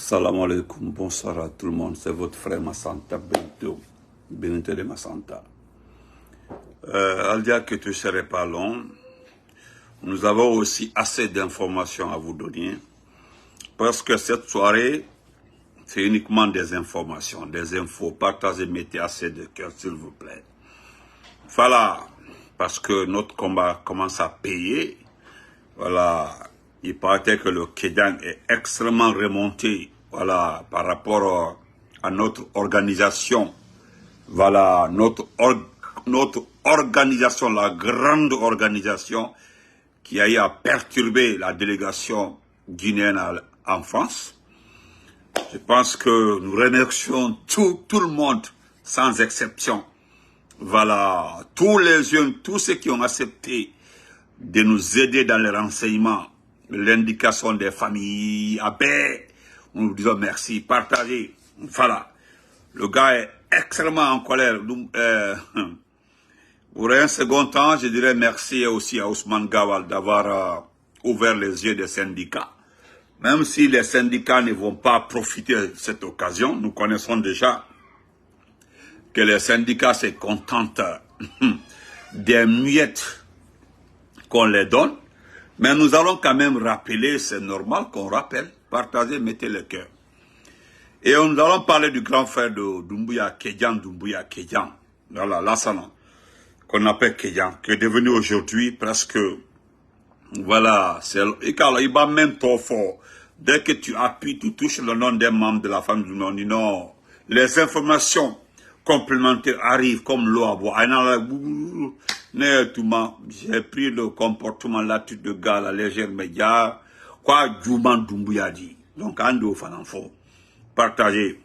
Salam alaikum, bonsoir à tout le monde, c'est votre frère Massanta Benito de Massanta. Aldia, que tu ne serais pas long, nous avons aussi assez d'informations à vous donner, parce que cette soirée, c'est uniquement des informations, des infos. Partagez, mettez assez de cœur, s'il vous plaît. Voilà, parce que notre combat commence à payer. Voilà, il paraît que le Kédian est extrêmement remonté, voilà, par rapport à notre organisation. Voilà, notre organisation, la grande organisation qui a eu à perturber la délégation guinéenne en France. Je pense que nous remercions tout le monde, sans exception. Voilà, tous les jeunes, tous ceux qui ont accepté de nous aider dans les renseignements, l'indication des familles, nous nous disons merci, partagez. Voilà, le gars est extrêmement en colère. Pour un second temps, je dirais merci aussi à Ousmane Gawal d'avoir ouvert les yeux des syndicats. Même si les syndicats ne vont pas profiter de cette occasion, nous connaissons déjà que les syndicats se contentent des miettes qu'on les donne. Mais nous allons quand même rappeler, c'est normal qu'on rappelle, partagez, mettez le cœur. Et nous allons parler du grand frère de Doumbouya Kédian, voilà, Lassana, qu'on appelle Kédian, qui est devenu aujourd'hui presque, voilà, il va même trop fort. Dès que tu appuies, tu touches le nom des membres de la famille du nom, non, les informations complémentaires arrivent comme l'eau à boire. J'ai pris le comportement, l'attitude de gars, la légère média, quoi, Djouman Doumbouya dit. Donc, Ando Fananfo, partagez,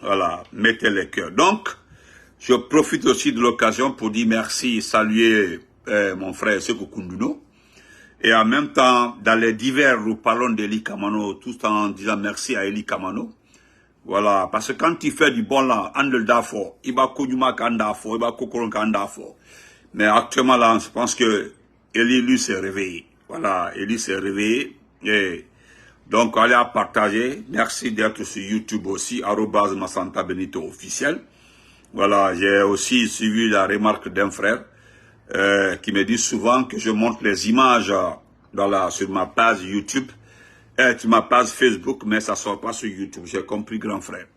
voilà, mettez les cœurs. Donc, je profite aussi de l'occasion pour dire merci, saluer mon frère Sekou Kounduno. Et en même temps, dans les divers, nous parlons d'Eli Kamano, tout en disant merci à Eli Kamano. Voilà, parce que quand il fait du bon là, Andel Dafo, il va Koudjuma Kandafo, il va Kokoron Kandafo. Mais actuellement là, je pense que Eli lui s'est réveillé. Voilà, Eli s'est réveillé. Et donc, allez à partager. Merci d'être sur YouTube aussi, @Massanta Benito officiel. Voilà, j'ai aussi suivi la remarque d'un frère qui me dit souvent que je montre les images sur ma page YouTube, sur ma page Facebook, mais ça ne sort pas sur YouTube. J'ai compris, grand frère.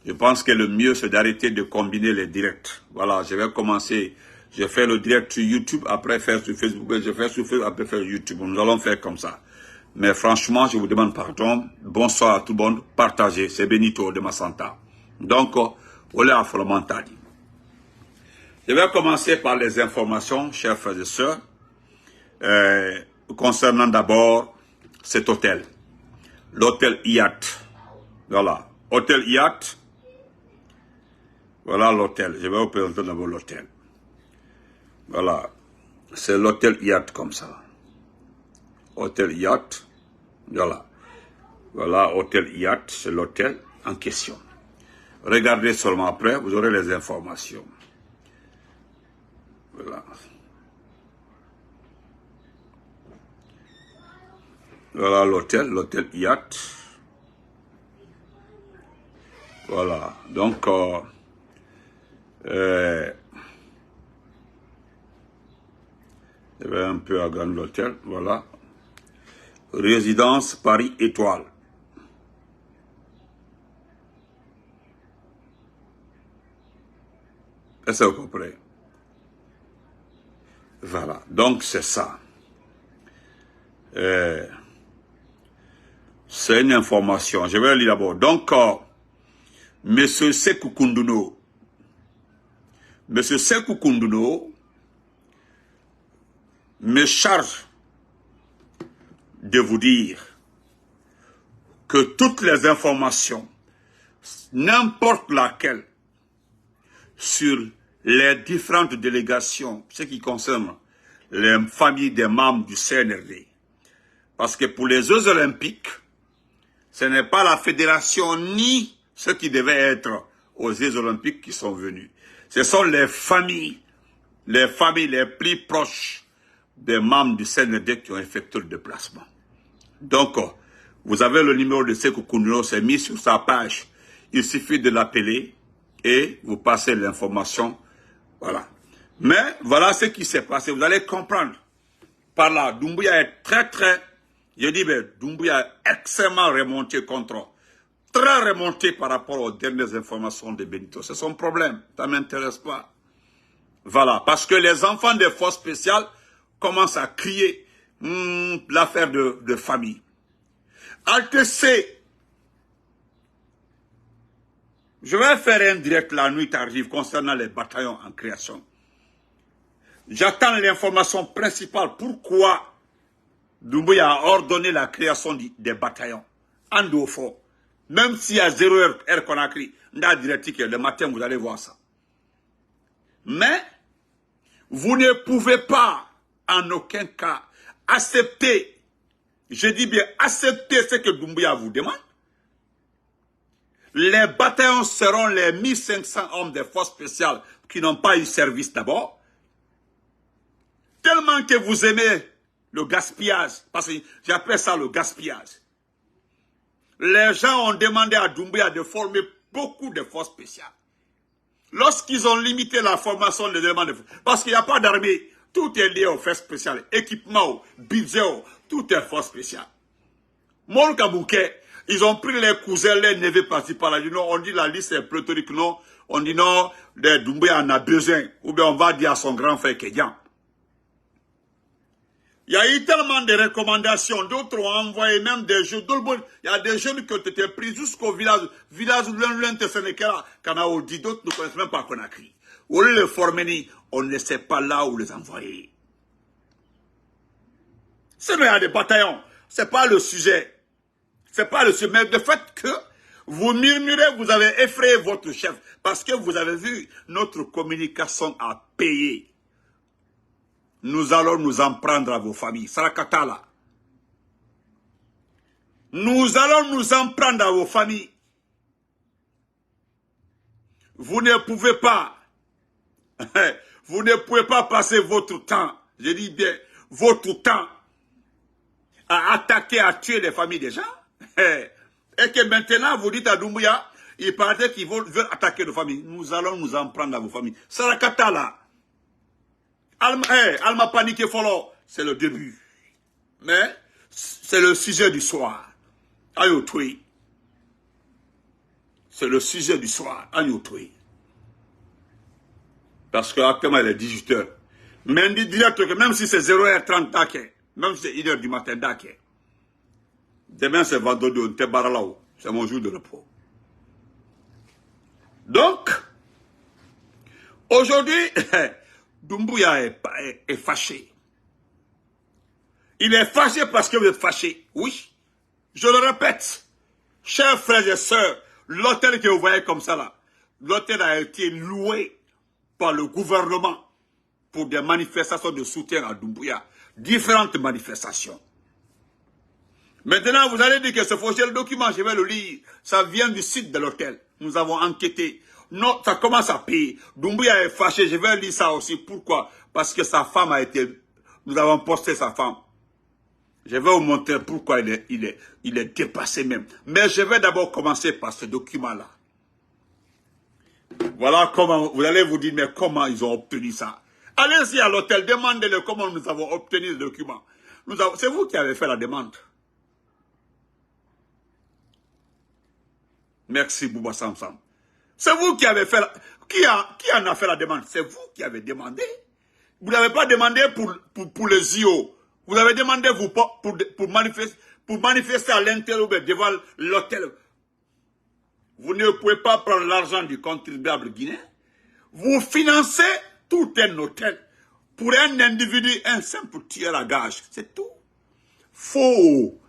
Je pense que le mieux, c'est d'arrêter de combiner les directs. Voilà, je vais commencer. Je fais le direct sur YouTube, après faire sur Facebook, je fais sur Facebook, après faire YouTube. Nous allons faire comme ça. Mais franchement, je vous demande pardon. Bonsoir à tout le monde. Partagez. C'est Benito de Massanta. Donc, voilà à Folomantadi. Je vais commencer par les informations, chers frères et sœurs, concernant d'abord cet hôtel. L'hôtel Iat. Voilà. Hôtel Iat. Voilà l'hôtel. Je vais vous présenter d'abord l'hôtel. Voilà. C'est l'hôtel Iat comme ça. Hôtel Iat. Voilà. Voilà, hôtel Iat. C'est l'hôtel en question. Regardez seulement après, vous aurez les informations. Voilà. Voilà l'hôtel Iat. Voilà. Donc, je vais un peu agrandir l'hôtel. Voilà. Résidence Paris Étoile. Est-ce que vous comprenez? Voilà, donc c'est ça. C'est une information. Je vais lire d'abord. Donc, Monsieur Sekou Kounduno me charge de vous dire que toutes les informations, n'importe laquelle, sur les différentes délégations, ce qui concerne les familles des membres du CNRD. Parce que pour les Jeux Olympiques, ce n'est pas la fédération ni ceux qui devaient être aux Jeux Olympiques qui sont venus. Ce sont les familles les plus proches des membres du CNRD qui ont effectué le déplacement. Donc, Vous avez le numéro de Sékou Kounoulo, c'est mis sur sa page. Il suffit de l'appeler et vous passez l'information. Voilà. Mais voilà ce qui s'est passé. Vous allez comprendre. Par là, Doumbouya est je dis, mais Doumbouya est extrêmement remonté contre. Très remonté par rapport aux dernières informations de Benito. C'est son problème. Ça ne m'intéresse pas. Voilà. Parce que les enfants des forces spéciales commencent à crier l'affaire de famille. ALTC, je vais faire un direct la nuit tardive concernant les bataillons en création. J'attends l'information principale. Pourquoi Doumbouya a ordonné la création des bataillons en Dofo. Même s'il y a 0 heure Conakry, le matin vous allez voir ça. Mais vous ne pouvez pas en aucun cas accepter, je dis bien accepter ce que Doumbouya vous demande. Les bataillons seront les 1500 hommes des forces spéciales qui n'ont pas eu service d'abord. Tellement que vous aimez le gaspillage, parce que j'appelle ça le gaspillage. Les gens ont demandé à Doumbouya de former beaucoup de forces spéciales. Lorsqu'ils ont limité la formation des éléments de force, parce qu'il n'y a pas d'armée, tout est lié aux forces spéciales, équipement, budget, tout est force spéciale. Mon Kabouké, ils ont pris les cousins, les neveux partis par là. On dit la liste est pléthorique, non. On dit non, Doumbouya en a besoin. Ou bien on va dire à son grand frère Kédian. Il y a eu tellement de recommandations. D'autres ont envoyé même des jeunes. Il y a des jeunes qui ont été pris jusqu'au village où l'un de Sénégal, dit d'autres ne connaissent même pas Conakry. Où les former, on ne sait pas là où les envoyer. Sinon, il y a des bataillons. C'est pas le sujet. C'est pas le sujet. Mais le fait que vous murmurez, vous avez effrayé votre chef. Parce que vous avez vu, notre communication a payé. Nous allons nous en prendre à vos familles. Sarakatala. Nous allons nous en prendre à vos familles. Vous ne pouvez pas. Vous ne pouvez pas passer votre temps. Je dis bien, votre temps à attaquer, à tuer les familles des gens. Et que maintenant, vous dites à Doumbouya, il paraît qu'ils veulent attaquer nos familles. Nous allons nous en prendre à vos familles. Sarakatala. Alma paniqué follow, c'est le début. Mais c'est le sujet du soir. Ayotui. C'est le sujet du soir. Ayotui. Parce qu'actuellement il est 18h. Mais on dit direct que même si c'est 0h30 d'Ake, même si c'est 1h du matin d'Ake, demain c'est vendredi, on te baralao. C'est mon jour de repos. Donc, aujourd'hui, Doumbouya est fâché. Il est fâché parce que vous êtes fâché. Oui. Je le répète. Chers frères et sœurs, l'hôtel que vous voyez comme ça là, l'hôtel a été loué par le gouvernement pour des manifestations de soutien à Doumbouya. Différentes manifestations. Maintenant, vous allez dire que ce faux le document, je vais le lire. Ça vient du site de l'hôtel. Nous avons enquêté. Non, ça commence à payer. Doumbouya est fâché, je vais lire ça aussi. Pourquoi? Parce que sa femme a été... Nous avons posté sa femme. Je vais vous montrer pourquoi il est dépassé même. Mais je vais d'abord commencer par ce document-là. Voilà comment... Vous allez vous dire, mais comment ils ont obtenu ça? Allez-y à l'hôtel, demandez-le comment nous avons obtenu ce document. C'est vous qui avez fait la demande. Merci Bouba Samsam. C'est vous qui avez fait qui en a fait la demande? C'est vous qui avez demandé. Vous n'avez pas demandé pour les IO. Vous avez demandé pour manifester à l'intérieur devant l'hôtel. Vous ne pouvez pas prendre l'argent du contribuable guinéen. Vous financez tout un hôtel pour un individu, un simple tueur à gage. C'est tout. Faux.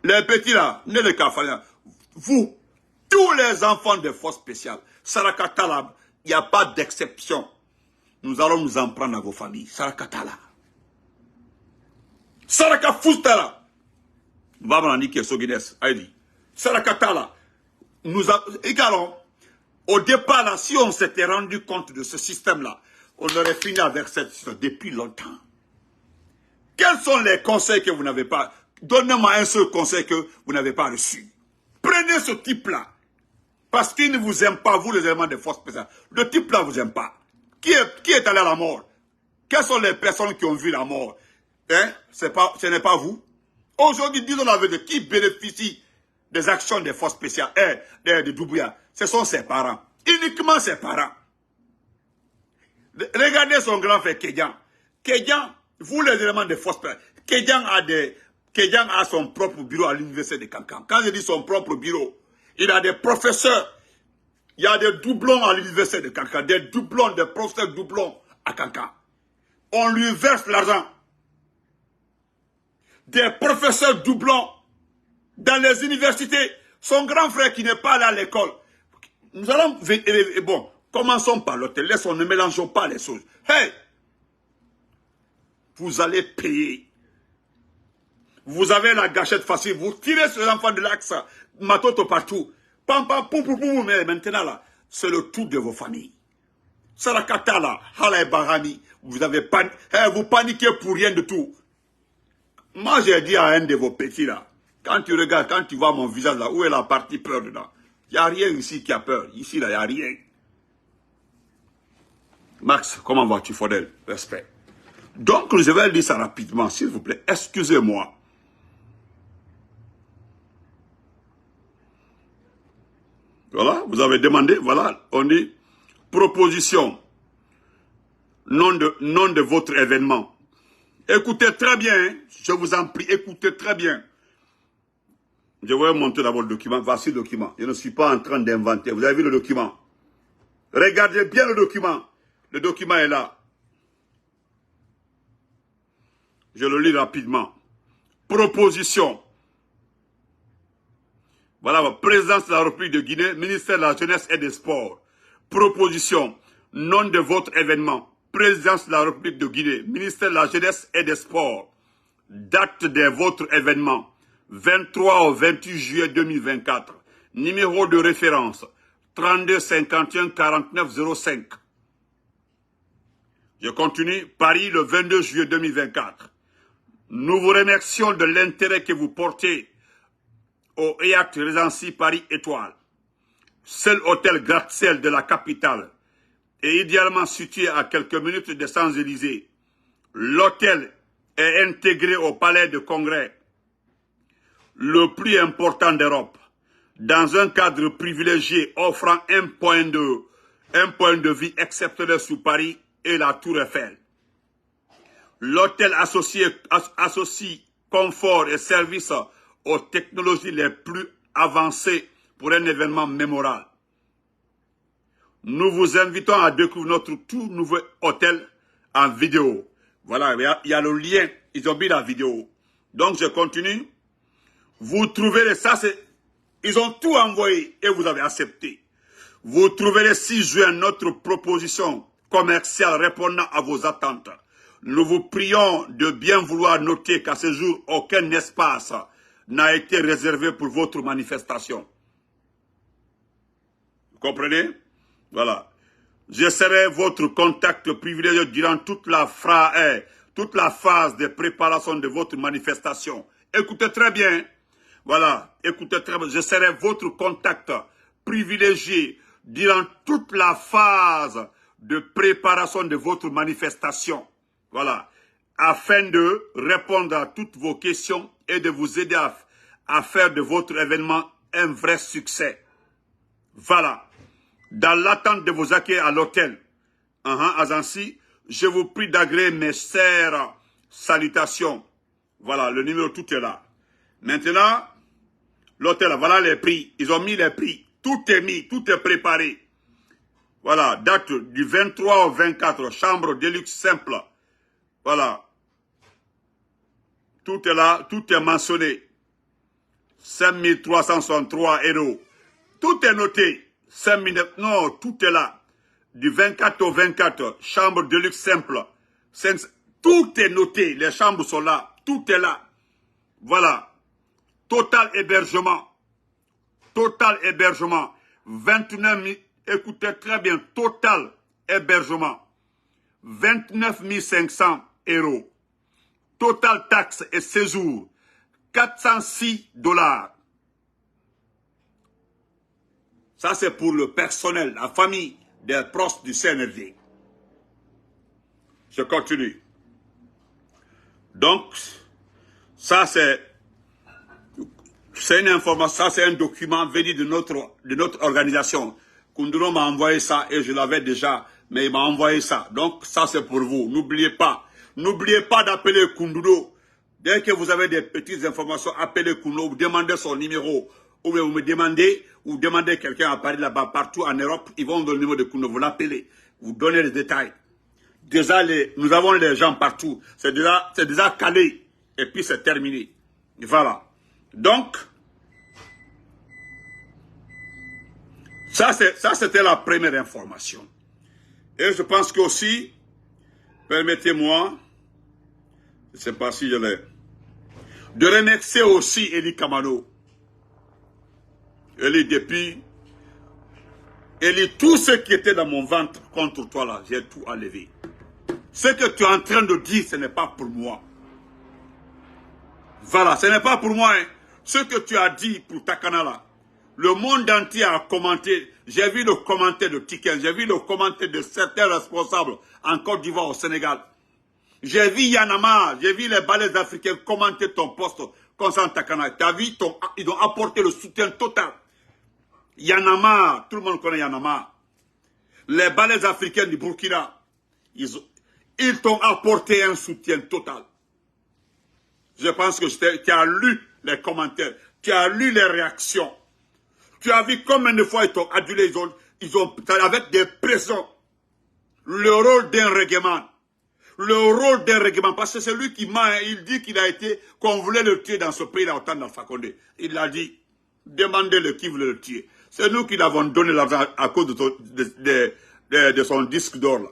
Les petits là, ne les cafalins. Vous, tous les enfants des forces spéciales, Sarakatala, il n'y a pas d'exception. Nous allons nous en prendre à vos familles. Sarakatala. Sarakafustala. Vamananiké Sogines, Aïdi. Sarakatala. Égalons, au départ, là, si on s'était rendu compte de ce système-là, on aurait fini avec cette situation depuis longtemps. Quels sont les conseils que vous n'avez pas, Donnez-moi un seul conseil que vous n'avez pas reçu. Prenez ce type-là. Parce qu'il ne vous aime pas, vous les éléments des forces spéciales. Le type-là ne vous aime pas. Qui est allé à la mort? Quelles sont les personnes qui ont vu la mort? Hein? Ce n'est pas vous. Aujourd'hui, disons la vérité, qui bénéficie des actions des forces spéciales, de Doumbouya? Ce sont ses parents. Uniquement ses parents. Regardez son grand frère Kédian. Kédian, vous les éléments des forces spéciales, Kédian a son propre bureau à l'université de Kankan. Quand je dis son propre bureau, il a des professeurs. Il y a des doublons à l'université de Kankan. Des doublons, des professeurs doublons à Kankan. On lui verse l'argent. Des professeurs doublons dans les universités. Son grand frère qui n'est pas allé à l'école. Nous allons... Bon, commençons par l'hôtel. Ne mélangeons pas les choses. Hey! Vous allez payer. Vous avez la gâchette facile. Vous tirez ces enfants de l'axe. Matoto partout. Pam, pam, poum, poum, poum. Mais maintenant, là, c'est le tour de vos familles. Sarakata, là, Hala et Barani. Vous paniquez pour rien de tout. Moi, j'ai dit à un de vos petits, là, quand tu regardes, quand tu vois mon visage, là, où est la partie peur dedans? Il n'y a rien ici qui a peur. Ici, là, il n'y a rien. Max, comment vas-tu, Fodel? Respect. Donc, je vais dire ça rapidement, s'il vous plaît. Excusez-moi. Voilà, vous avez demandé, voilà, on dit proposition, nom de votre événement. Écoutez très bien, hein, je vous en prie, écoutez très bien. Je vais vous montrer d'abord le document, voici le document. Je ne suis pas en train d'inventer, vous avez vu le document. Regardez bien le document est là. Je le lis rapidement. Proposition. Voilà, présidence de la République de Guinée, ministère de la Jeunesse et des Sports. Proposition, nom de votre événement. Présidence de la République de Guinée, ministère de la Jeunesse et des Sports. Date de votre événement, 23 au 28 juillet 2024. Numéro de référence, 32 51 49 05. Je continue, Paris le 22 juillet 2024. Nous vous remercions de l'intérêt que vous portez au Hyatt Regency Paris Étoile, seul hôtel gratte-ciel de la capitale et idéalement situé à quelques minutes des Champs-Élysées. L'hôtel est intégré au palais de congrès, le plus important d'Europe, dans un cadre privilégié offrant un point de vue exceptionnel sur Paris et la Tour Eiffel. L'hôtel associe confort et services aux technologies les plus avancées pour un événement mémorable. Nous vous invitons à découvrir notre tout nouveau hôtel en vidéo. Voilà, il y a le lien, ils ont mis la vidéo. Donc je continue. Vous trouverez ça, ils ont tout envoyé et vous avez accepté. Vous trouverez 6 juin notre proposition commerciale répondant à vos attentes. Nous vous prions de bien vouloir noter qu'à ce jour, aucun espace n'a été réservé pour votre manifestation. Vous comprenez? Voilà. Je serai votre contact privilégié durant toute la phase de préparation de votre manifestation. Écoutez très bien. Voilà. Écoutez très bien. Je serai votre contact privilégié durant toute la phase de préparation de votre manifestation. Voilà. Afin de répondre à toutes vos questions et de vous aider à faire de votre événement un vrai succès. Voilà. Dans l'attente de vos accueils à l'hôtel à Zancy, je vous prie d'agréer mes chères salutations. Voilà, le numéro, tout est là. Maintenant, l'hôtel, voilà les prix. Ils ont mis les prix. Tout est mis, tout est préparé. Voilà, date du 23 au 24, chambre déluxe simple. Voilà. Tout est là, tout est mentionné. 5363 €. Tout est noté. 5 minutes, non, tout est là. Du 24 au 24, chambre de luxe simple. Tout est noté, les chambres sont là, tout est là. Voilà. Total hébergement. Total hébergement. 29 000, écoutez très bien, total hébergement. 29 500 €. Total taxe et séjour. $406. Ça, c'est pour le personnel, la famille des proches du CNRD. Je continue. Donc, ça, c'est une information, ça, c'est un document venu de notre organisation. Kunduro m'a envoyé ça et je l'avais déjà, mais il m'a envoyé ça. Donc, ça, c'est pour vous. N'oubliez pas. N'oubliez pas d'appeler Kunduro. Dès que vous avez des petites informations, appelez Kunduro, vous demandez son numéro. Ou bien vous me demandez, ou demandez quelqu'un à Paris là-bas, partout en Europe, ils vont donner le numéro de Kunduro, vous l'appelez, vous donnez les détails. Déjà, nous avons les gens partout. C'est déjà calé. Et puis, c'est terminé. Voilà. Donc, ça, c'était la première information. Et je pense qu'aussi, permettez-moi, je ne sais pas si je l'ai, de remercier aussi Eli Kamano. Eli, depuis, Eli, tout ce qui était dans mon ventre contre toi là, j'ai tout enlevé. Ce que tu es en train de dire, ce n'est pas pour moi. Voilà, ce n'est pas pour moi. Hein. Ce que tu as dit pour Takana là, le monde entier a commenté. J'ai vu le commentaire de Tiken, j'ai vu le commentaire de certains responsables en Côte d'Ivoire, au Sénégal. J'ai vu Yanama, j'ai vu les balais africains commenter ton poste concernant Takana. Tu as vu, ils ont apporté le soutien total. Yanama, tout le monde connaît Yanama. Les balais africains du Burkina, ils t'ont apporté un soutien total. Je pense que tu as lu les commentaires, tu as lu les réactions. Tu as vu combien de fois ils t'ont adulé, avec des pressions. Le rôle d'un règlement. Le rôle d'un règlement. Parce que c'est lui qui ment, il dit qu'il a été, qu'on voulait le tuer dans ce pays-là, au temps d'Alpha Condé. Il a dit, demandez-le qui voulait le tuer. C'est nous qui l'avons donné l'argent à cause de son disque d'or là.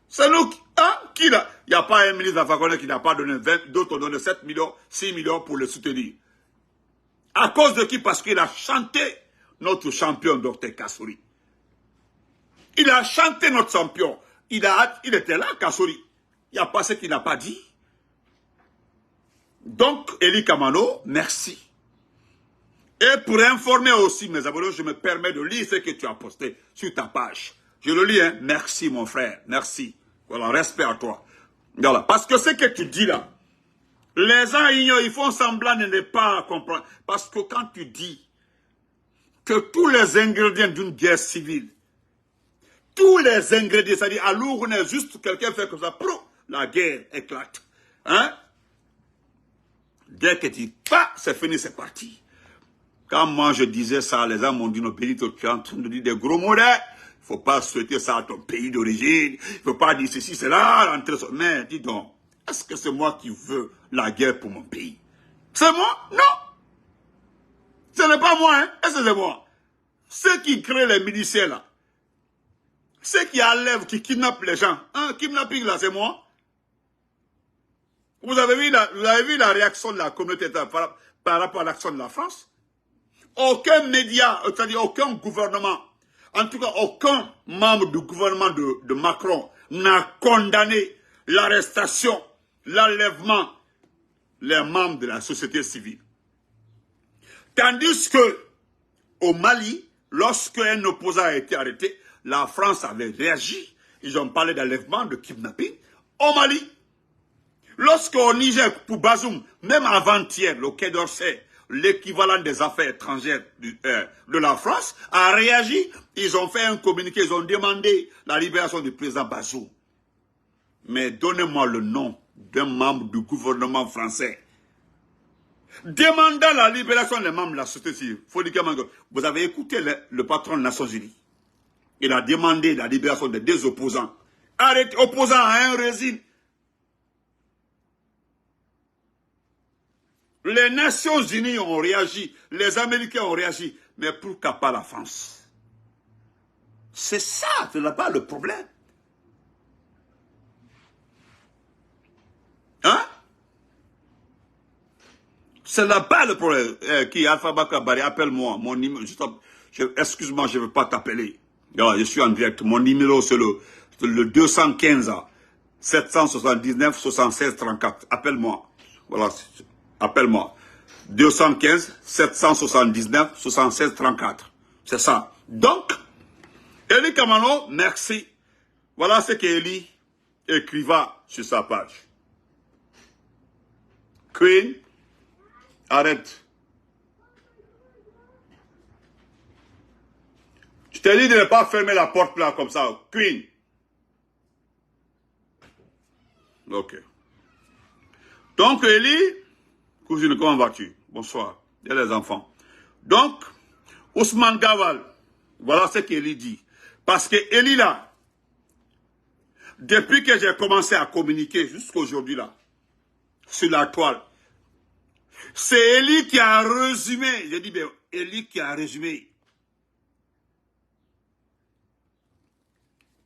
C'est nous qui l'a. Il n'y a pas un ministre d'Alpha Condé qui n'a pas donné 20, d'autres ont donné 7 millions, 6 millions pour le soutenir. À cause de qui? Parce qu'il a chanté notre champion, Dr Kassouri. Il a chanté notre champion. Il était là, Kassouri. Il n'y a pas ce qu'il n'a pas dit. Donc, Eli Kamano, merci. Et pour informer aussi mes abonnés, je me permets de lire ce que tu as posté sur ta page. Je le lis, hein. Merci mon frère, merci. Voilà, respect à toi. Voilà. Parce que ce que tu dis là, les gens ignorent, ils font semblant de ne pas comprendre. Parce que quand tu dis que tous les ingrédients d'une guerre civile, tous les ingrédients, c'est-à-dire à l'ourne, juste quelqu'un fait comme ça, la guerre éclate. Hein? Dès que tu dis, c'est fini, c'est parti. Quand moi je disais ça, les gens m'ont dit, non, Benito, tu es en train de dire des gros mots, il ne faut pas souhaiter ça à ton pays d'origine, il ne faut pas dire ceci, cela, mais dis donc, est-ce que c'est moi qui veux la guerre pour mon pays? C'est moi? Non! Ce n'est pas moi, hein? Est-ce que c'est moi? Ceux qui créent les miliciens là, ceux qui enlèvent, qui kidnappent les gens, kidnapping là, c'est moi? Vous avez vu la réaction de la communauté par rapport à l'action de la France? Aucun média, c'est-à-dire aucun gouvernement, en tout cas aucun membre du gouvernement de Macron n'a condamné l'arrestation, l'enlèvement, les membres de la société civile. Tandis que au Mali, lorsqu'un opposant a été arrêté, la France avait réagi. Ils ont parlé d'enlèvement, de kidnapping. Au Mali, lorsqu'au Niger, pour Bazoum, même avant-hier, le Quai d'Orsay, l'équivalent des affaires étrangères de la France, a réagi. Ils ont fait un communiqué, ils ont demandé la libération du président Bazoum. Mais donnez-moi le nom d'un membre du gouvernement français demandant la libération des membres de la société civile. Vous avez écouté le patron des Nations Unies. Il a demandé la libération des deux opposants. Arrêtez, opposants à un régime. Les Nations Unies ont réagi, les Américains ont réagi, mais pourquoi pas la France? C'est ça, c'est là-bas le problème. Hein? C'est là-bas le problème. Qui Alpha Bakabari, appelle-moi. Mon numéro, excuse-moi, je ne veux pas t'appeler. Je suis en direct. Mon numéro, c'est le 215 779 76 34. Appelle-moi. Voilà. Appelle-moi. 215 779 76 34. C'est ça. Donc, Eli Kamano, merci. Voilà ce qu'Eli écriva sur sa page. Queen, arrête. Je t'ai dit de ne pas fermer la porte là comme ça. Queen. Ok. Donc, Eli, cousine, comment vas-tu? Bonsoir. Il y a les enfants. Donc, Ousmane Gawal, voilà ce qu'Eli dit. Parce que Eli là, depuis que j'ai commencé à communiquer jusqu'à aujourd'hui là, sur la toile, c'est Eli qui a résumé. J'ai dit, ben, Eli qui a résumé.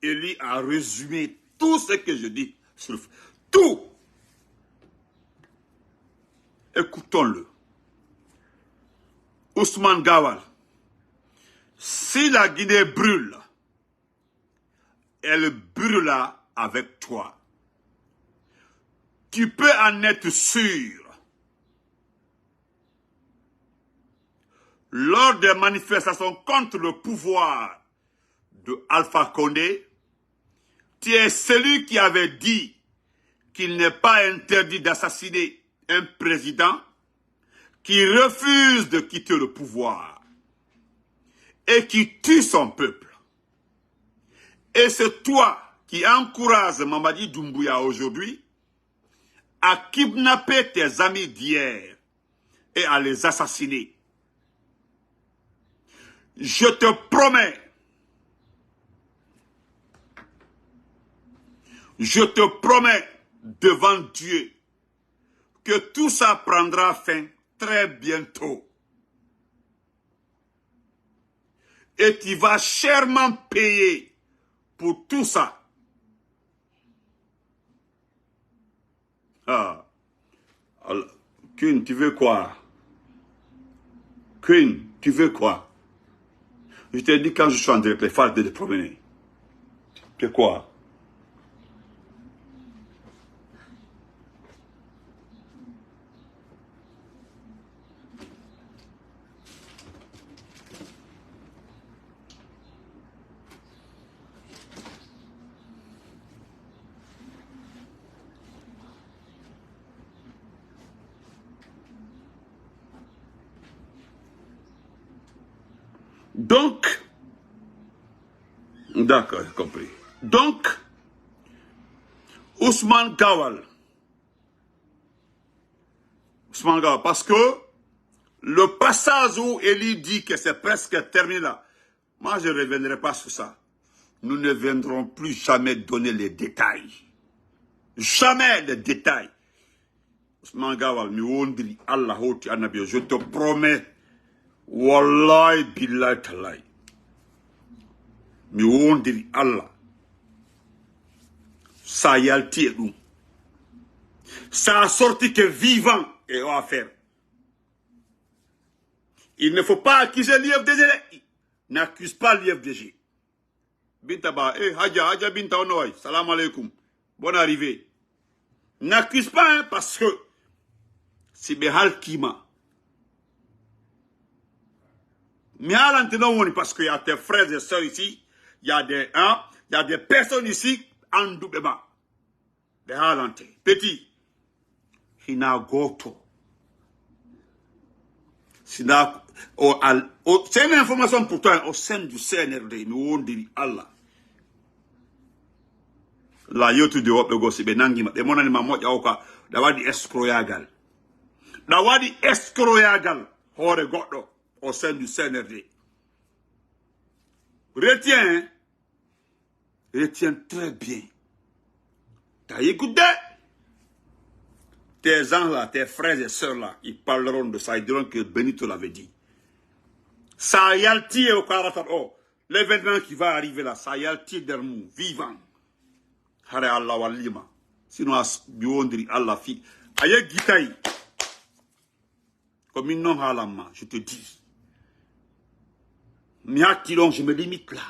Eli a résumé tout ce que je dis. Tout. Écoutons-le. Ousmane Gawal, si la Guinée brûle, elle brûlera avec toi. Tu peux en être sûr. Lors des manifestations contre le pouvoir de Alpha Condé, tu es celui qui avait dit qu'il n'est pas interdit d'assassiner un président qui refuse de quitter le pouvoir et qui tue son peuple. Et c'est toi qui encourage Mamadi Doumbouya aujourd'hui à kidnapper tes amis d'hier et à les assassiner. Je te promets, devant Dieu que tout ça prendra fin très bientôt. Et tu vas chèrement payer pour tout ça. Ah. Alors, Queen, tu veux quoi? Queen, tu veux quoi? Je t'ai dit quand je suis en direct, les phares de te promener. C'est quoi? Donc, d'accord, j'ai compris. Donc, Ousmane Gawal, parce que le passage où Eli dit que c'est presque terminé là, moi je ne reviendrai pas sur ça. Nous ne viendrons plus jamais donner les détails. Jamais les détails. Ousmane Gawal, je te promets, wallahi billahi talai. Mi wondiri Allah. Ça yalti et nous. Ça a sorti que vivant et à faire. Il ne faut pas accuser l'IFDG. N'accuse pas l'IFDG. Bintaba, Hadja Binta Onoy, salam alaikum. Bonne arrivée. N'accuse pas, hein, parce que c'est Behal Kima. Mais parce qu'il y a tes frères et sœurs ici, il y a des personnes ici en doublement. Petit, il a goto. C'est une information pour toi au sein du CNRD. Nous on dit Allah. La yotu de wop le gosi benangi ma. Demona ni mamoja oka. Dawadi escroyagal. Dawadi escroyagal. Hore godo. Au sein du CNRD. Retiens, hein? Retiens très bien. T'as écouté? Tes gens là, tes frères et sœurs là, ils parleront de ça, ils diront que Benito l'avait dit. Ça yalti au Karatat, oh, l'événement qui va arriver là, ça yalti dermou, vivant. Hare Allah walima. Sinon, as biondri Allah fi. Aye gitaï. Comme une non halama, je te dis. Miatilon, je me limite là.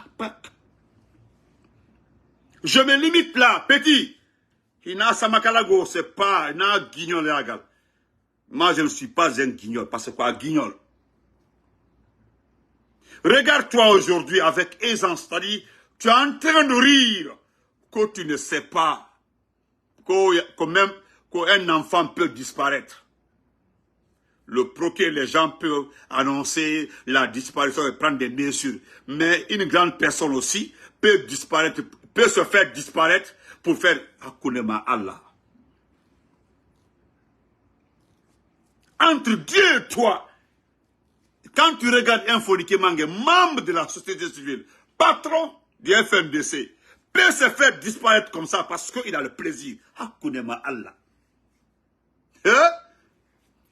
Je me limite là, petit. Ina samakalago, c'est pas, na guignon le agal. Moi, je ne suis pas un guignol. Parce que quoi, guignol? Regarde-toi aujourd'hui avec aisance. C'est-à-dire, tu es en train de rire que tu ne sais pas qu'un enfant peut disparaître. Le procureur, les gens peuvent annoncer la disparition et prendre des mesures. Mais une grande personne aussi peut disparaître, peut se faire disparaître pour faire Akunema Allah. Entre Dieu et toi, quand tu regardes un Fonikè Menguè, membre de la société civile, patron du FMDC, peut se faire disparaître comme ça parce qu'il a le plaisir. Akunema Allah. Hein?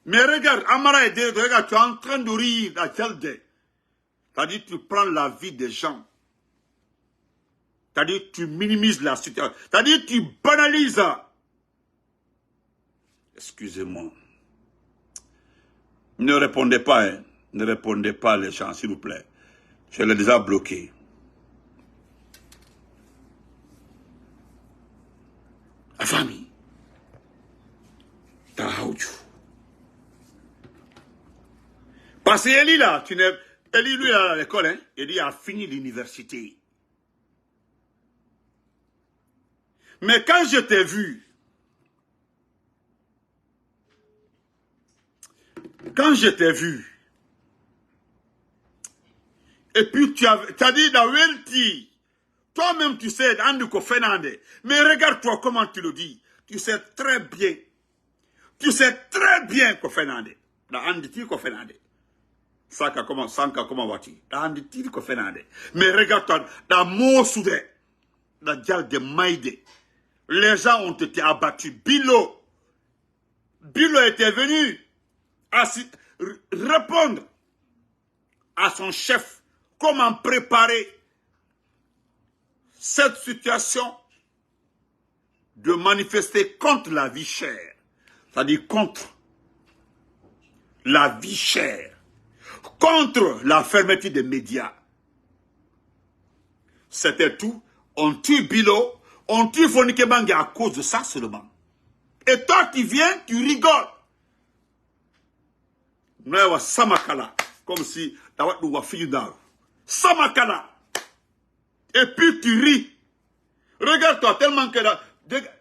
Mais regarde, Amara et Dede, regarde, tu es en train de rire à Tchaldé. C'est-à-dire, tu prends la vie des gens. C'est-à-dire, tu minimises la situation. C'est-à-dire, tu banalises. Excusez-moi. Ne répondez pas, hein. Ne répondez pas les gens, s'il vous plaît. Je l'ai déjà bloqué. La famille. Tahaoudjou. Parce qu'Eli là, Eli lui à l'école, hein, Eli a fini l'université. Mais quand je t'ai vu, et puis tu as dit dans Welti, toi-même tu sais, Andouko Fernande, mais regarde-toi comment tu le dis. Tu sais très bien Ko Fernande. Dans Anditi Ko Fernande. Sanka comment vas-tu? Dans Anditi Ko Fernande. Mais regarde-toi, dans Mosoudé, dans Djal de Maïdé, les gens ont été abattus. Bilo était venu répondre à son chef comment préparer cette situation de manifester contre la vie chère. C'est-à-dire contre la vie chère, contre la fermeture des médias. C'était tout. On tue Bilo, on tue Fonikè Menguè à cause de ça seulement. Et toi qui viens, tu rigoles. Nous Samakala, comme si nous avons fini d'arbre. Samakala. Et puis tu ris. Regarde-toi tellement que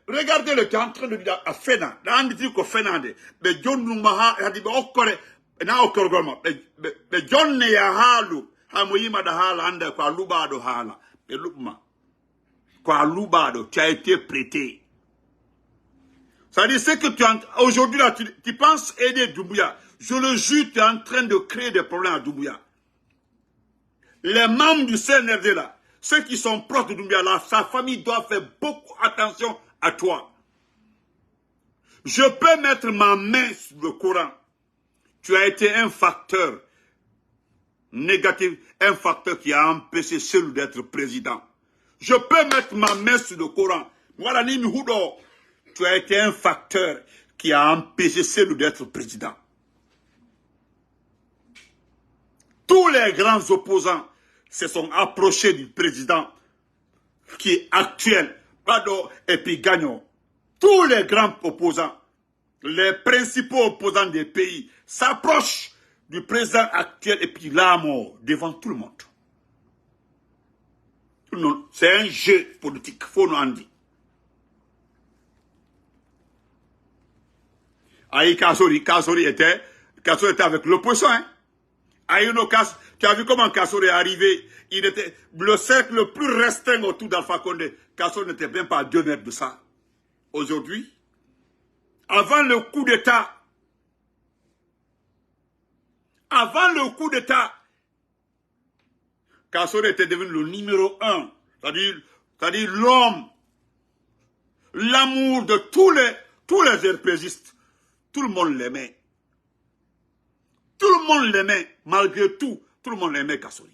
regardez le tu es en train de dire à Fena. Dans dit que Fernande, mais John Numaha a dit okore na okorgoma. Mais John ne ya halu, hamoyima da hala ande kwa lubado hala. Mais lubma. Kwa lubado, tu as été prêté. Ça dit c'est que aujourd'hui là tu penses aider Doumbouya. Je le jure, tu es en train de créer des problèmes à Doumbouya. Les membres du CNRD là, ceux qui sont proches de Doumbouya là, sa famille doit faire beaucoup attention à toi. Je peux mettre ma main sur le Coran. Tu as été un facteur négatif, un facteur qui a empêché celui d'être président. Je peux mettre ma main sur le Coran. Voilà, tu as été un facteur qui a empêché celui d'être président. Tous les grands opposants se sont approchés du président qui est actuel, et puis gagnant. Tous les grands opposants, les principaux opposants des pays s'approchent du président actuel et puis là, mort, devant tout le monde. C'est un jeu politique, faut nous en dire. Aïe Kassory était avec l'opposition, hein. Aïno Kass, tu as vu comment Kassory est arrivé? Il était le cercle le plus restreint autour d'Alpha Condé. Kassory n'était même pas à 2 mètres de ça. Aujourd'hui, avant le coup d'État, Kassory était devenu le numéro 1. C'est-à-dire l'homme, l'amour de tous les RPGistes. Tout le monde l'aimait. Tout le monde l'aimait, malgré tout. Tout le monde l'aimait, Kassory.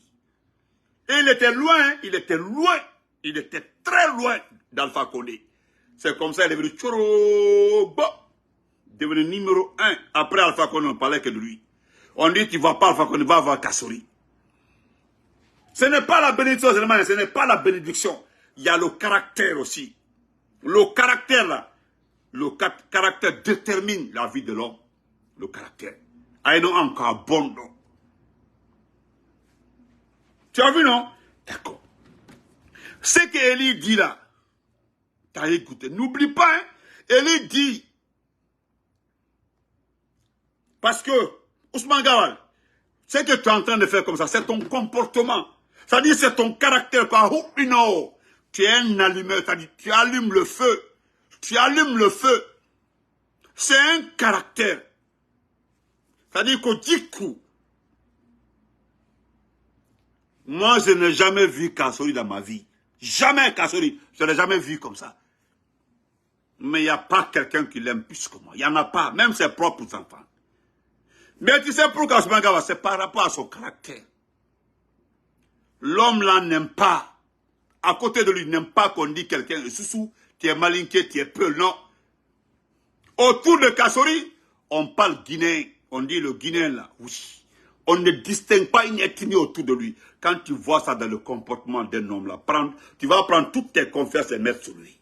Et il était loin, il était très loin d'Alpha Condé. C'est comme ça qu'il est devenu Tchorobo, devenu numéro 1. Après Alpha Condé, on ne parlait que de lui. On dit, tu ne vas pas Alpha Condé, va voir Kassory. Ce n'est pas la bénédiction, ce n'est pas la bénédiction. Il y a le caractère aussi. Le caractère, là, le caractère détermine la vie de l'homme. le caractère. Aïno encore bon. Tu as vu, non? D'accord. Ce qu'Élie dit là, tu as écouté. N'oublie pas, hein, Élie dit, parce que, Ousmane Gawal, ce que tu es en train de faire comme ça, c'est ton comportement. C'est-à-dire, c'est ton caractère. Tu es un allumeur, c'est-à-dire, tu allumes le feu. Tu allumes le feu. C'est un caractère. C'est-à-dire qu'au coup, moi, je n'ai jamais vu Kassori dans ma vie. Jamais Kassori. Je ne l'ai jamais vu comme ça. Mais il n'y a pas quelqu'un qui l'aime plus que moi. Il n'y en a pas, même ses propres enfants. Mais tu sais pourquoi Ousmane Gawal, c'est par rapport à son caractère. L'homme là n'aime pas. À côté de lui, n'aime pas qu'on dit quelqu'un, Soussou, tu es malinqué, tu es peu. Non. Autour de Kassori, on parle guinéen. On dit le guinéen là, oui. On ne distingue pas une ethnie autour de lui. Quand tu vois ça dans le comportement d'un homme là, tu vas prendre toutes tes confiances et mettre sur lui.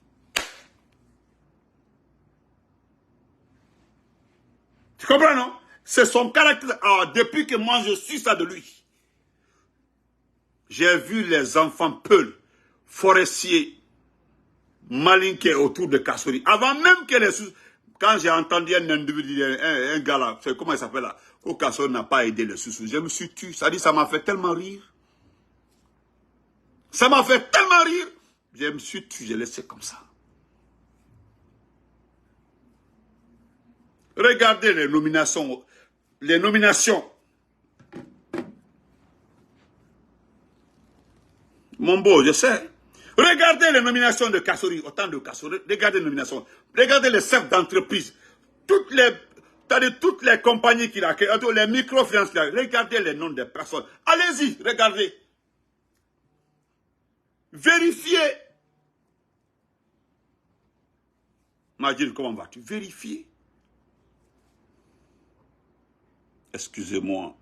Tu comprends, non? C'est son caractère. Alors, depuis que moi je suis ça de lui, j'ai vu les enfants peuls, forestiers, malinqués autour de Kassori. Avant même que les sous... Quand j'ai entendu un individu, un gars là, comment il s'appelle là, que Kassori n'a pas aidé les sous-sous, je me suis tué. Ça dit, ça m'a fait tellement rire. Ça m'a fait tellement rire. Je me suis tué, je l'ai laissé comme ça. Regardez les nominations. Les nominations. Mon beau, je sais. Regardez les nominations de Kassori, autant de Kassori. Regardez les nominations. Regardez les chefs d'entreprise. Toutes les compagnies qu'il a créées, les microfinances qu'il a. Regardez les noms des personnes. Allez-y, regardez. Vérifiez. Majid, comment vas-tu? Vérifiez. Excusez-moi.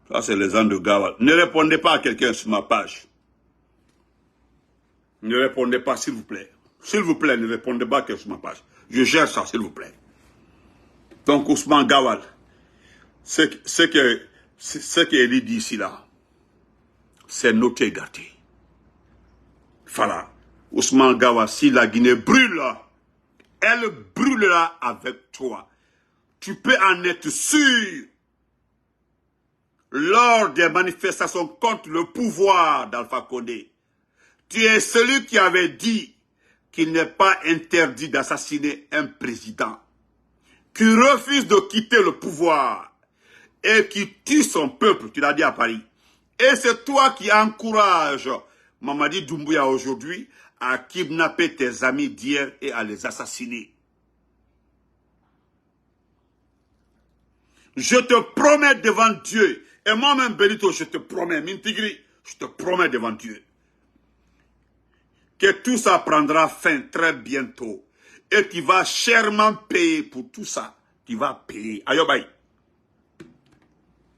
Ça, c'est les gens de Gawal. Ne répondez pas à quelqu'un sur ma page. Ne répondez pas, s'il vous plaît. S'il vous plaît, ne répondez pas à quelqu'un sur ma page. Je gère ça, s'il vous plaît. Donc, Ousmane Gawal, ce qu'Eli dit ici, là, c'est noté, gâté. Voilà. Ousmane Gawal, si la Guinée brûle, elle brûlera avec toi. Tu peux en être sûr. Lors des manifestations contre le pouvoir d'Alpha Condé, tu es celui qui avait dit qu'il n'est pas interdit d'assassiner un président, qui refuse de quitter le pouvoir et qui tue son peuple, tu l'as dit à Paris. Et c'est toi qui encourages Mamadi Doumbouya aujourd'hui à kidnapper tes amis d'hier et à les assassiner. Je te promets devant Dieu, et moi-même Benito, je te promets, Mintigri, je te promets devant Dieu, que tout ça prendra fin très bientôt. Et tu vas chèrement payer pour tout ça. Tu vas payer. Ayobaï.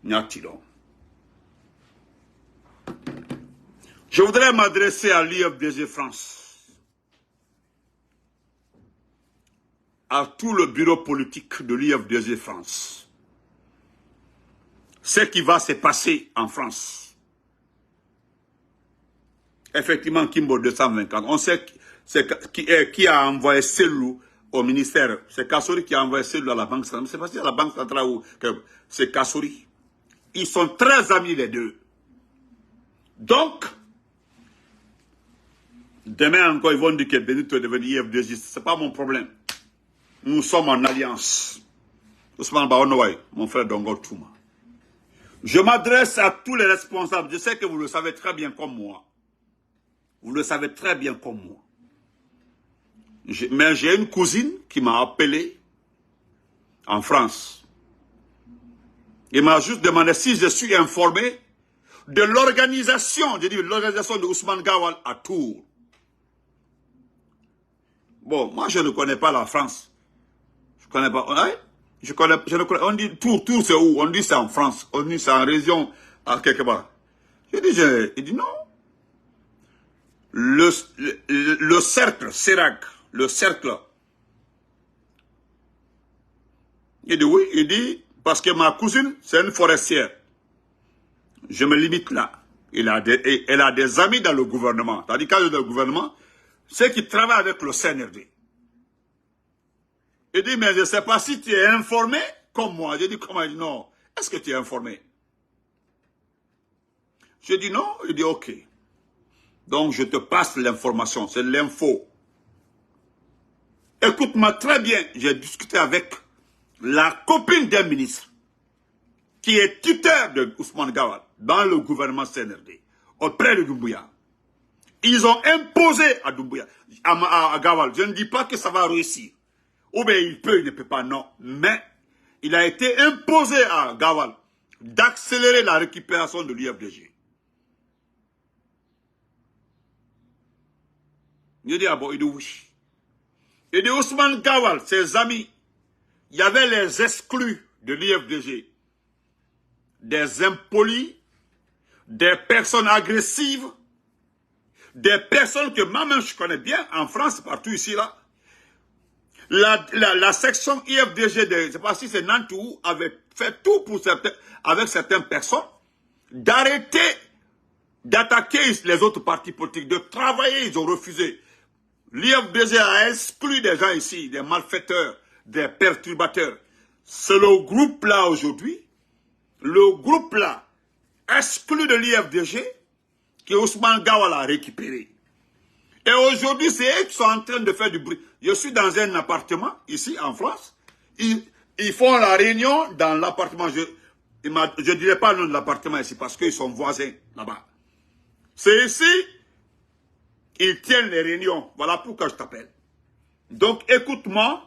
Nyatilo. Je voudrais m'adresser à l'IFDG France, à tout le bureau politique de l'IFDG France. Ce qui va se passer en France. Effectivement, Kimbo 224. On sait qui a envoyé Selou au ministère. C'est Kassori qui a envoyé Selou à la Banque centrale. C'est pas si à la Banque centrale ou c'est Kassori. Ils sont très amis les deux. Donc, demain encore, ils vont dire que Benito est devenu IFDJ. Ce n'est pas mon problème. Nous sommes en alliance. Ousmane Baonouaï, mon frère Dongo Touma. Je m'adresse à tous les responsables. Je sais que vous le savez très bien comme moi. Vous le savez très bien comme moi. Mais j'ai une cousine qui m'a appelé en France. Il m'a juste demandé si je suis informé de l'organisation, je dis l'organisation de Ousmane Gawal à Tours. Bon, moi je ne connais pas la France. Je ne connais pas. Hein? Je ne connais, on dit Tours c'est où? On dit c'est en France. On dit c'est en région, à quelque part. Il dit non. Le cercle, CERAC, le cercle, Il dit oui, il dit, parce que ma cousine, c'est une forestière. Je me limite là. Elle a des amis dans le gouvernement. C'est-à-dire, quand je dis dans le gouvernement, ceux qui travaillent avec le CNRD. Il dit, mais je ne sais pas si tu es informé comme moi. J'ai dit, comment? Il dit, non. Est-ce que tu es informé? Je dis non. Il dit, ok. Donc, je te passe l'information. C'est l'info. Écoute-moi très bien. J'ai discuté avec la copine d'un ministre qui est tuteur de Ousmane Gawal dans le gouvernement CNRD, auprès de Doumbouya. Ils ont imposé à Doumbouya, à Gawal. Je ne dis pas que ça va réussir. Ou bien il peut, il ne peut pas, non. Mais il a été imposé à Gawal d'accélérer la récupération de l'IFDG. Il dit, ah bon, il dit oui. Il dit, Ousmane Gawal, ses amis, il y avait les exclus de l'IFDG. Des impolis, des personnes agressives, des personnes que moi-même je connais bien en France, partout ici, là. La section IFDG, je ne sais pas si c'est Nantou, avait fait tout pour avec certaines personnes, d'arrêter d'attaquer les autres partis politiques, de travailler, ils ont refusé. L'IFDG a exclu des gens ici, des malfaiteurs, des perturbateurs. C'est le groupe là aujourd'hui, le groupe là, exclu de l'IFDG, que Ousmane Gawal a récupéré. Et aujourd'hui, c'est eux qui sont en train de faire du bruit. Je suis dans un appartement, ici en France. Ils font la réunion dans l'appartement. Je ne dirai pas le nom de l'appartement ici parce qu'ils sont voisins là-bas. C'est ici, ils tiennent les réunions. Voilà pourquoi je t'appelle. Donc, écoute-moi.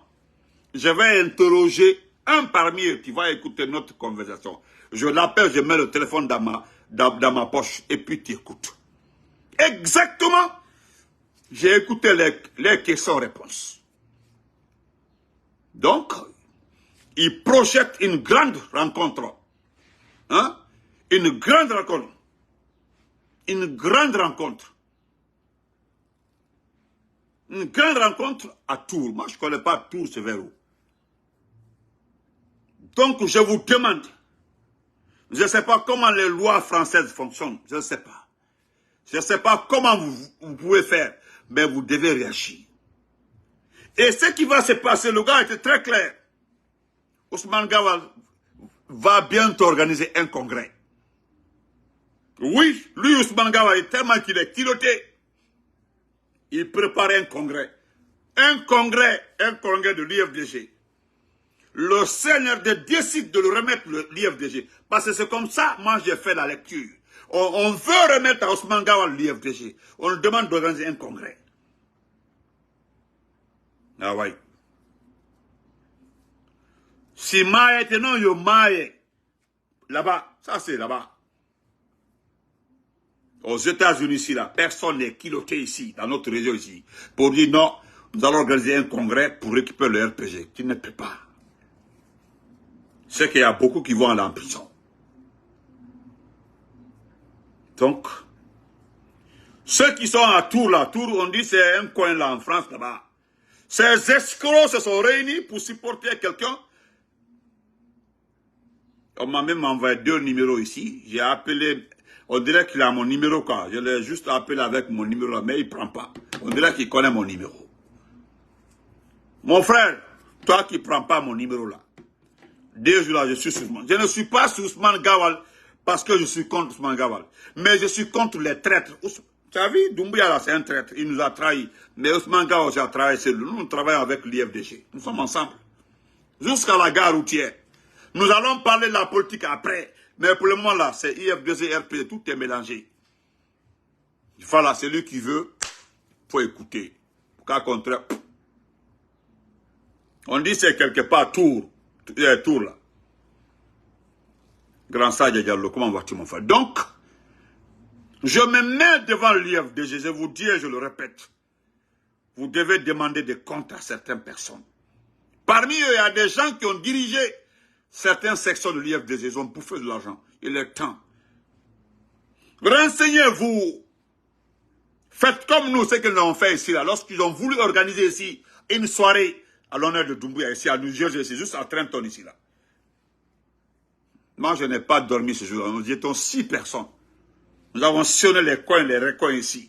Je vais interroger un parmi eux qui va écouter notre conversation. Je l'appelle, je mets le téléphone dans ma poche et puis tu écoutes. Exactement. J'ai écouté les questions-réponses. Donc, ils projettent une grande rencontre. Hein? Une grande rencontre. Une grande rencontre. Une grande rencontre à Tours. Moi, je ne connais pas Tours, c'est vers où. Donc, je vous demande, je ne sais pas comment les lois françaises fonctionnent, je ne sais pas. Je ne sais pas comment vous pouvez faire, mais vous devez réagir. Et ce qui va se passer, le gars était très clair. Ousmane Gawal va bientôt organiser un congrès. Oui, lui, Ousmane Gawal, est tellement qu'il est culotté. Il prépare un congrès. Un congrès de l'IFDG. Le CNRD décide de le remettre l'IFDG. Parce que c'est comme ça, moi j'ai fait la lecture. On veut remettre à Ousmane Gawal l'IFDG. On lui demande d'organiser un congrès. Ah ouais. Si Maïe était non, yo Maïe. Là-bas, ça c'est là-bas. Aux États-Unis ici, là, personne n'est culotté ici, dans notre région ici, pour dire non, nous allons organiser un congrès pour récupérer le RPG. Tu ne peux pas. C'est qu'il y a beaucoup qui vont aller en prison. Donc, ceux qui sont à Tours, là, Tours, on dit c'est un coin là en France, là-bas. Ces escrocs se sont réunis pour supporter quelqu'un. On m'a même envoyé 2 numéros ici. J'ai appelé, on dirait qu'il a mon numéro, quoi. Je l'ai juste appelé avec mon numéro là, mais il ne prend pas. On dirait qu'il connaît mon numéro. Mon frère, toi qui ne prends pas mon numéro là, 2 jours là, je suis sur Ousmane. Je ne suis pas sur Ousmane Gawal parce que je suis contre Ousmane Gawal. Mais je suis contre les traîtres. Tu as vu, Doumbouya là, c'est un traître. Il nous a trahis. Mais Ousmane Gawal aussi a trahi. Nous travaillons avec l'IFDG. Nous sommes ensemble. Jusqu'à la gare routière. Nous allons parler de la politique après. Mais pour le moment là, c'est IFDG, RP, tout est mélangé. Voilà, celui qui veut, il faut écouter. Au contraire, on dit c'est quelque part Tours là. Grand Sadja Diallo, comment vas-tu mon frère? Donc, je me mets devant l'IFDG, je vous dis et je le répète. Vous devez demander des comptes à certaines personnes. Parmi eux, il y a des gens qui ont dirigé certaines sections de l'IFDG, ils ont bouffé de l'argent. Il est temps. Renseignez-vous. Faites comme nous, ce qu'ils ont fait ici, là. Lorsqu'ils ont voulu organiser ici une soirée à l'honneur de Doumbouya, ici à New Jersey, c'est juste à Trenton, ici, là. Moi, je n'ai pas dormi ce jour-là. Nous étions 6 personnes. Nous avons sillonné les coins, les recoins ici.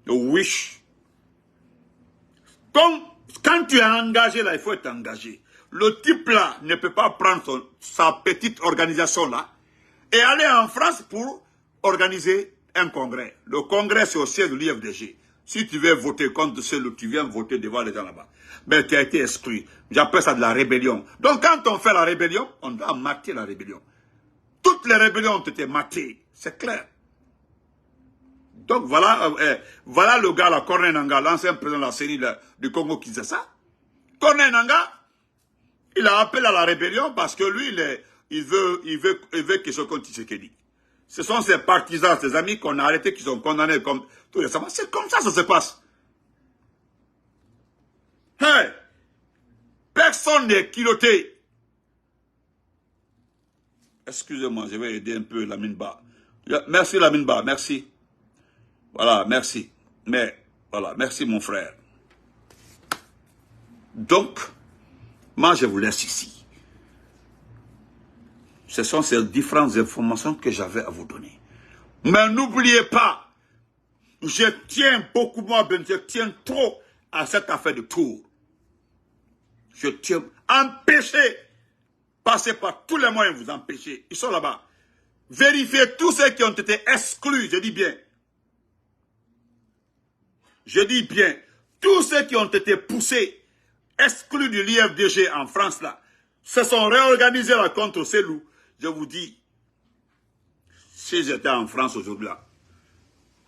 Le Wish. Donc, quand tu es engagé là, il faut être engagé. Le type là ne peut pas prendre sa petite organisation là et aller en France pour organiser un congrès. Le congrès, c'est au siège de l'IFDG. Si tu veux voter contre celui, tu viens voter devant les gens là-bas. Mais tu as été exclu. J'appelle ça de la rébellion. Donc quand on fait la rébellion, on doit mater la rébellion. Toutes les rébellions ont été matées. C'est clair. Donc voilà, voilà le gars là, Corneille Nangaa, l'ancien président de la CENI du Congo qui disait ça. Corneille Nangaa, il a appelé à la rébellion parce que lui, il veut quelque chose contre Tshisekedi. Ce sont ses partisans, ses amis qu'on a arrêtés, qui sont condamnés comme tout récemment. C'est comme ça que ça se passe. Hey! Personne n'est culotté. Excusez-moi, je vais aider un peu Lamine Ba. Merci Lamine Ba, merci. Voilà, merci. Mais, voilà, merci mon frère. Donc, moi je vous laisse ici. Ce sont ces différentes informations que j'avais à vous donner. Mais n'oubliez pas, je tiens beaucoup, moi, je tiens trop à cette affaire de Tour. Je tiens, empêchez, passez par tous les moyens, vous empêchez. Ils sont là-bas. Vérifiez tous ceux qui ont été exclus, je dis bien. Je dis bien, tous ceux qui ont été poussés, exclus de l'IFDG en France, là, se sont réorganisés là contre ces loups. Je vous dis, si j'étais en France aujourd'hui, là,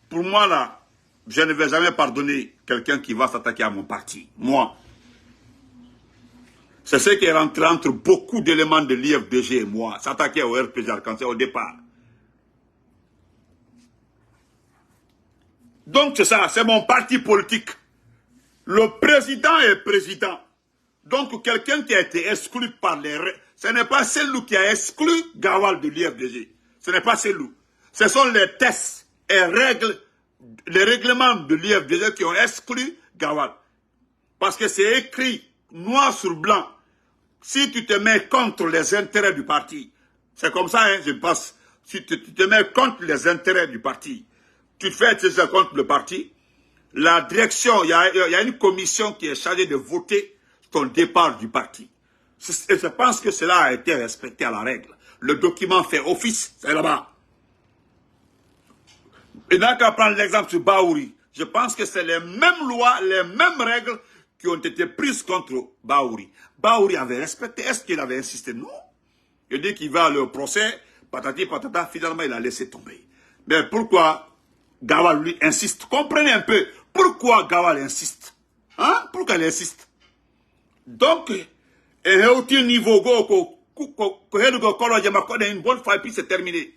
pour moi, là, je ne vais jamais pardonner quelqu'un qui va s'attaquer à mon parti. Moi. C'est ce qui est rentré entre beaucoup d'éléments de l'IFDG et moi, s'attaquer au RPG Arc-en-Ciel au départ. Donc c'est ça, c'est mon parti politique. Le président est président. Donc quelqu'un qui a été exclu par les... Ce n'est pas celui qui a exclu Gawal de l'IFDG. Ce n'est pas celui. Ce sont les tests et règles, les règlements de l'IFDG qui ont exclu Gawal. Parce que c'est écrit noir sur blanc. Si tu te mets contre les intérêts du parti, c'est comme ça, hein, je pense. Si tu te mets contre les intérêts du parti, tu fais ça contre le parti, la direction, il y a une commission qui est chargée de voter ton départ du parti. Et je pense que cela a été respecté à la règle. Le document fait office, c'est là-bas. Il n'a qu'à prendre l'exemple sur Baouri. Je pense que c'est les mêmes lois, les mêmes règles qui ont été prises contre Baouri. Baouri avait respecté. Est-ce qu'il avait insisté? Non. Il dit qu'il va aller au procès, patati patata, finalement il a laissé tomber. Mais pourquoi Gawal lui insiste? Comprenez un peu. Pourquoi Gawal insiste? Hein? Pourquoi il insiste? Donc, et au niveau une bonne fois et puis c'est terminé.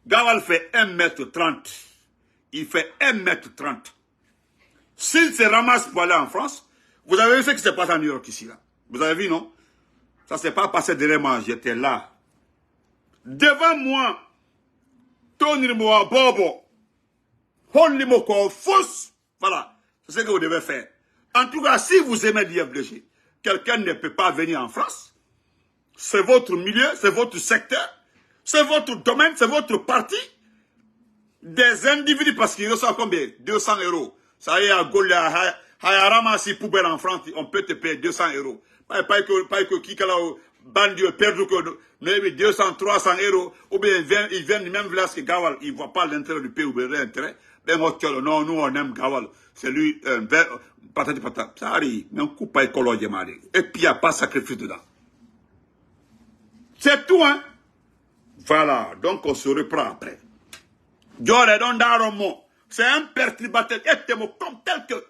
Gawal fait 1,30 m. Il fait 1,30 m. S'il se ramasse pour aller en France, vous avez vu ce qui se passe en New York ici, là. Vous avez vu, non? Ça ne s'est pas passé derrière moi, j'étais là. Devant moi, Tony Moa Bobo, Honli Moko Fous, voilà, c'est ce que vous devez faire. En tout cas, si vous aimez l'IFDG, quelqu'un ne peut pas venir en France. C'est votre milieu, c'est votre secteur, c'est votre domaine, c'est votre parti. Des individus, parce qu'ils reçoivent combien? 200 €. Ça y est, à Gaulle, à ramasser poubelle en France, on peut te payer 200 €. Pas que qui là, bandit, perdu que 200, 300 €, ou bien ils viennent du même village que Gawal, ils ne voient pas l'intérêt du pays ou bien l'intérêt. Ben, non, nous on aime Gawal. C'est lui, patati patata. Ça arrive, mais on coupe pas écologie, et puis il n'y a pas de sacrifice dedans. C'est tout, hein. Voilà, donc on se reprend après. C'est un perturbateur, comme tel que.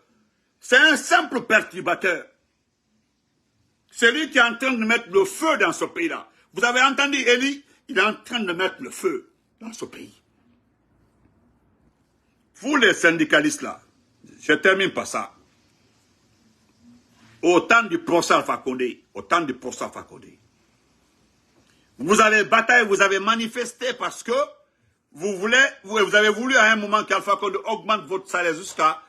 C'est un simple perturbateur. C'est lui qui est en train de mettre le feu dans ce pays-là. Vous avez entendu Eli? Il est en train de mettre le feu dans ce pays. Vous les syndicalistes là, je termine par ça. Au temps du procès Alpha Condé, vous avez bataillé, vous avez manifesté parce que vous avez voulu à un moment qu'Alpha Condé augmente votre salaire jusqu'à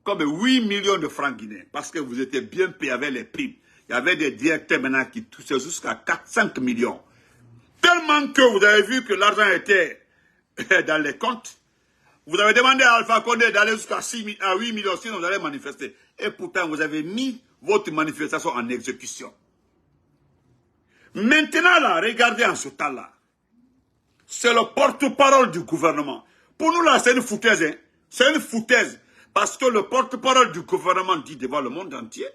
comme 8 millions de francs guinéens, parce que vous étiez bien payé avec les primes. Il y avait des directeurs maintenant qui touchaient jusqu'à 4-5 millions. Tellement que vous avez vu que l'argent était dans les comptes. Vous avez demandé à Alpha Condé d'aller jusqu'à 8 millions, sinon vous allez manifester. Et pourtant, vous avez mis votre manifestation en exécution. Maintenant, là, regardez en ce temps-là. C'est le porte-parole du gouvernement. Pour nous, là, c'est une foutaise. Hein? C'est une foutaise. Parce que le porte-parole du gouvernement dit devant le monde entier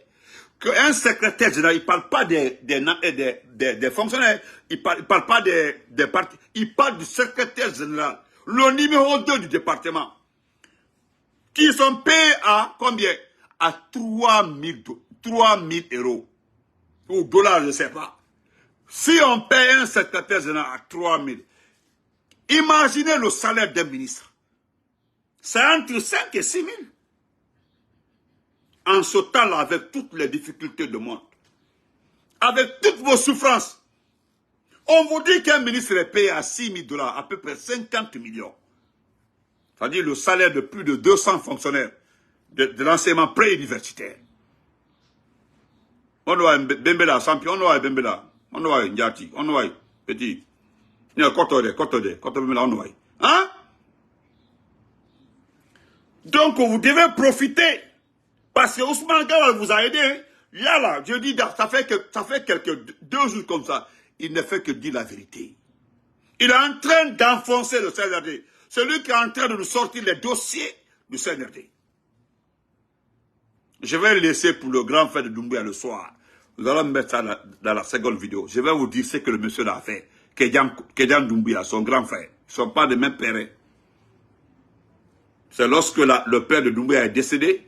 qu'un secrétaire général, il ne parle pas des fonctionnaires, il ne parle pas des partis, il parle du secrétaire général, le numéro 2 du département, qui sont payés à combien? À 3 000 euros. Ou dollars, je ne sais pas. Si on paye un secrétaire général à 3 000, imaginez le salaire d'un ministre. C'est entre 5 et 6 000. En ce temps-là, avec toutes les difficultés du monde, avec toutes vos souffrances, on vous dit qu'un ministre est payé à 6 000 $, à peu près 50 millions. C'est-à-dire le salaire de plus de 200 fonctionnaires de l'enseignement pré-universitaire. On doit Bembela, champion, on doit Bembela, on doit Ndiati, on doit petit. Kotode, on doit. Hein? Donc, vous devez profiter. Parce que Ousmane Gawal vous a aidé. Là, je dis, ça fait quelques 2 jours comme ça. Il ne fait que dire la vérité. Il est en train d'enfoncer le CNRD. C'est lui qui est en train de nous sortir les dossiers du CNRD. Je vais laisser pour le grand frère de Doumbouya le soir. Nous allons mettre ça dans la seconde vidéo. Je vais vous dire ce que le monsieur a fait. Kédian Doumbouya, son grand frère. Ils ne sont pas de même père. C'est lorsque le père de Doumbouya est décédé,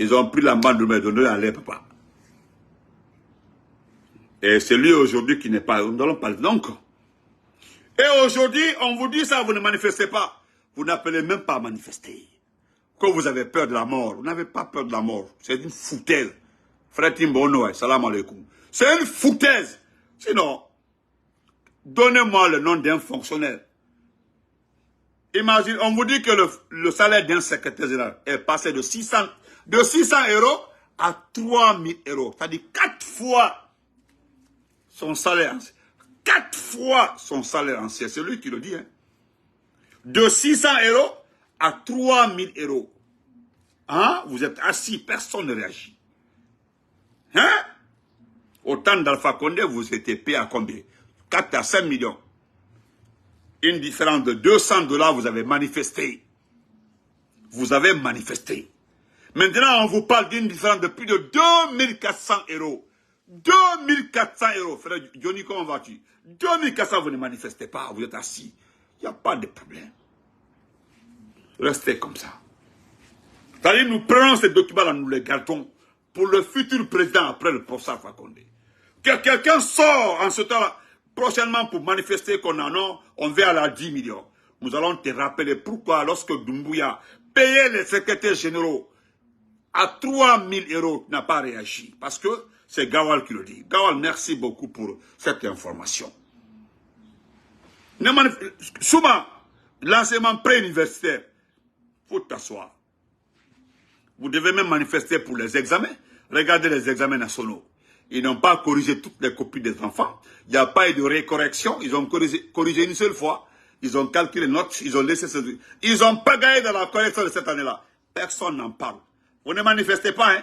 ils ont pris la main de me donner à leur papa. Et c'est lui aujourd'hui qui n'est pas. Nous allons parler. Donc, et aujourd'hui, on vous dit ça, vous ne manifestez pas. Vous n'appelez même pas à manifester. Quand vous avez peur de la mort, vous n'avez pas peur de la mort. C'est une foutaise. Frère Timbono, salam alaikum. C'est une foutaise. Sinon, donnez-moi le nom d'un fonctionnaire. Imagine, on vous dit que le salaire d'un secrétaire général est passé de 600 euros à 3 000 euros. C'est-à-dire 4 fois son salaire ancien. 4 fois son salaire ancien. C'est lui qui le dit. Hein. De 600 euros à 3 000 euros. Hein? Vous êtes assis, personne ne réagit. Hein? Au temps d'Alpha Condé, vous étiez payé à combien? 4 à 5 millions. Une différence de 200 $, vous avez manifesté. Vous avez manifesté. Maintenant, on vous parle d'une différence de plus de 2400 euros. 2400 euros. Frère Johnny, comment vas-tu? 2400, vous ne manifestez pas, vous êtes assis. Il n'y a pas de problème. Restez comme ça. C'est-à-dire, nous prenons ces documents-là, nous les gardons pour le futur président après le professeur Alpha Condé. Que quelqu'un sort en ce temps-là, prochainement pour manifester qu'on en a, on va à la 10 millions. Nous allons te rappeler pourquoi lorsque Doumbouya payait les secrétaires généraux à 3 000 euros, n'a pas réagi. Parce que c'est Gawal qui le dit. Gawal, merci beaucoup pour cette information. Souvent, l'enseignement pré-universitaire, il faut t'asseoir. Vous devez même manifester pour les examens. Regardez les examens nationaux. Ils n'ont pas corrigé toutes les copies des enfants. Il n'y a pas eu de récorrection. Ils ont corrigé une seule fois. Ils ont calculé les notes. Ils ont laissé ils n'ont pas gagné dans la correction de cette année-là. Personne n'en parle. Vous ne manifestez pas, hein?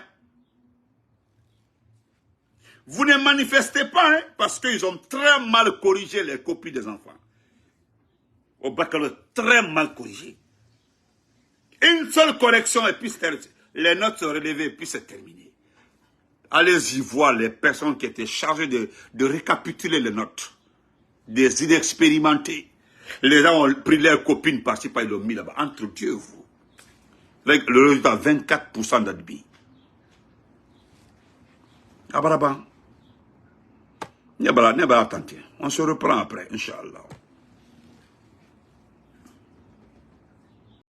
Vous ne manifestez pas, hein? Parce qu'ils ont très mal corrigé les copies des enfants. Au baccalauréat, très mal corrigé. Une seule correction et puis les notes sont relevées et puis c'est terminé. Allez-y voir les personnes qui étaient chargées de récapituler les notes. Des inexpérimentés. Les gens ont pris leurs copines par-ci, par ils l'ont mis là-bas. Entre Dieu et vous. Le résultat, 24% d'admis. Abaraba. On se reprend après, Inch'Allah.